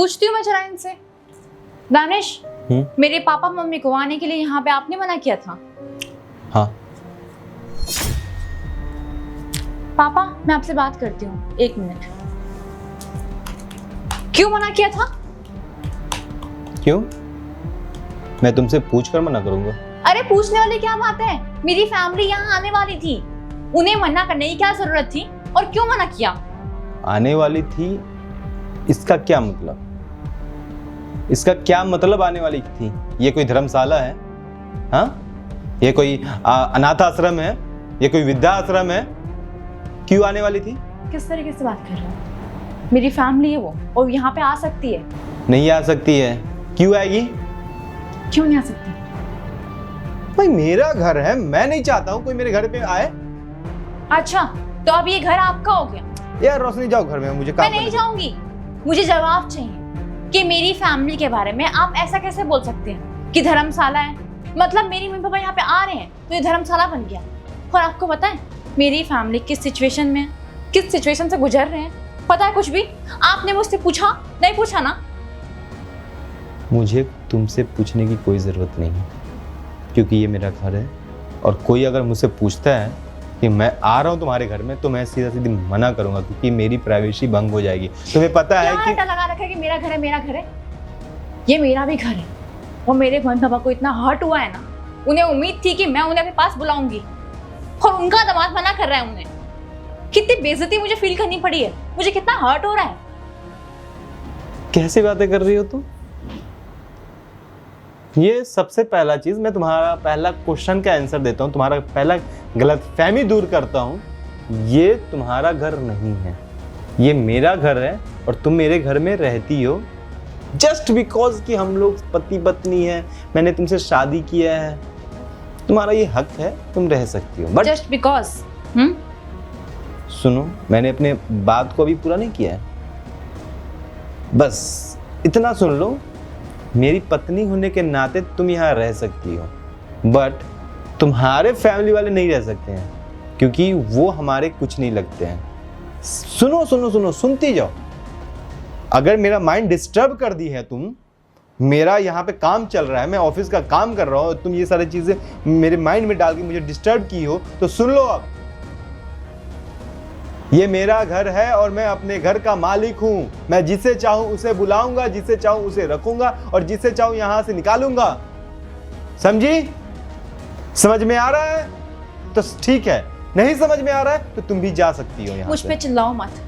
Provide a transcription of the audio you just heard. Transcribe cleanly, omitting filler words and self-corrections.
पूछती हूँ मैं जरा इनसे। दानिश, मेरे पापा मम्मी को आने के लिए यहाँ पे आपने मना किया था। हाँ। पापा, मैं आपसे बात करती हूँ, 1 मिनट। क्यों मना किया था? क्यों? मैं तुमसे पूछकर मना करूंगा? अरे पूछने वाली क्या बात है? मेरी फैमिली यहाँ आने वाली थी, उन्हें मना करने की क्या जरूरत थी और क्यों मना किया? आने वाली थी, इसका क्या मतलब? इसका क्या मतलब आने वाली थी? ये कोई धर्मशाला है? हाँ? ये कोई अनाथ आश्रम है? ये कोई वृद्धा आश्रम है? क्यों आने वाली थी? किस तरीके से बात कर रहे हो? मेरी फैमिली है वो, और यहाँ पे आ सकती है। नहीं आ सकती है। क्यों आएगी? क्यों नहीं आ सकती? भाई मेरा घर है, मैं नहीं चाहता हूँ कोई मेरे घर पे आए। अच्छा, तो अब ये घर आपका हो गया? यार रोशनी जाओ घर में, मुझे काम मैं नहीं जाऊंगी। मुझे जवाब चाहिए कि मेरी फैमिली के बारे में आप ऐसा कैसे बोल सकते हैं कि धर्मशाला है। मतलब मेरी मम्मी पापा यहाँ पे आ रहे हैं तो ये धर्मशाला बन गया। और आपको पता है मेरी फैमिली किस सिचुएशन में, किस सिचुएशन से गुजर रहे हैं? पता है कुछ भी? आपने मुझसे पूछा? नहीं पूछा ना? मुझे तुमसे पूछने की कोई ज़रूरत नहीं है, क्योंकि ये मेरा घर है। और कोई अगर मुझसे पूछता है कि मैं आ रहा हूँ तुम्हारे घर में, तो मैं सीधा सीधी मना करूंगा, क्योंकि मेरी प्राइवेसी भंग हो जाएगी। तुम्हें पता है कि लगा रखा है कि मेरा घर है, मेरा घर है। ये मेरा भी घर है। और मेरे मम्मी पापा को इतना हर्ट हुआ है ना, उन्हें उम्मीद थी कि मैं उन्हें अपने पास बुलाऊंगी, और उनका दामाद मना कर रहा है उन्हें। कितनी बेइज्जती मुझे फील करनी पड़ी है, मुझे कितना हर्ट हो रहा है। कैसी बातें कर रही हो तुम? ये सबसे पहला चीज, मैं तुम्हारा पहला क्वेश्चन का आंसर देता हूँ, तुम्हारा पहला गलतफहमी दूर करता हूँ। ये तुम्हारा घर नहीं है, ये मेरा घर है। और तुम मेरे घर में रहती हो जस्ट बिकॉज कि हम लोग पति पत्नी है, मैंने तुमसे शादी किया है, तुम्हारा ये हक है, तुम रह सकती हो। बट जस्ट बिकॉज सुनो, मैंने अपने बात को अभी पूरा नहीं किया है। बस इतना सुन लो, मेरी पत्नी होने के नाते तुम यहाँ रह सकती हो, बट तुम्हारे फैमिली वाले नहीं रह सकते हैं, क्योंकि वो हमारे कुछ नहीं लगते हैं। सुनो सुनो सुनो, सुनती जाओ। अगर मेरा माइंड डिस्टर्ब कर दी है तुम, मेरा यहाँ पे काम चल रहा है, मैं ऑफिस का काम कर रहा हूँ, तुम ये सारी चीजें मेरे माइंड में डाल के मुझे डिस्टर्ब की हो, तो सुन लो। अब ये मेरा घर है और मैं अपने घर का मालिक हूं। मैं जिसे चाहूं उसे बुलाऊंगा, जिसे चाहूं उसे रखूंगा, और जिसे चाहूं यहां से निकालूंगा। समझी? समझ में आ रहा है तो ठीक है, नहीं समझ में आ रहा है तो तुम भी जा सकती हो यहां से। मुझ पे चिल्लाओ मत।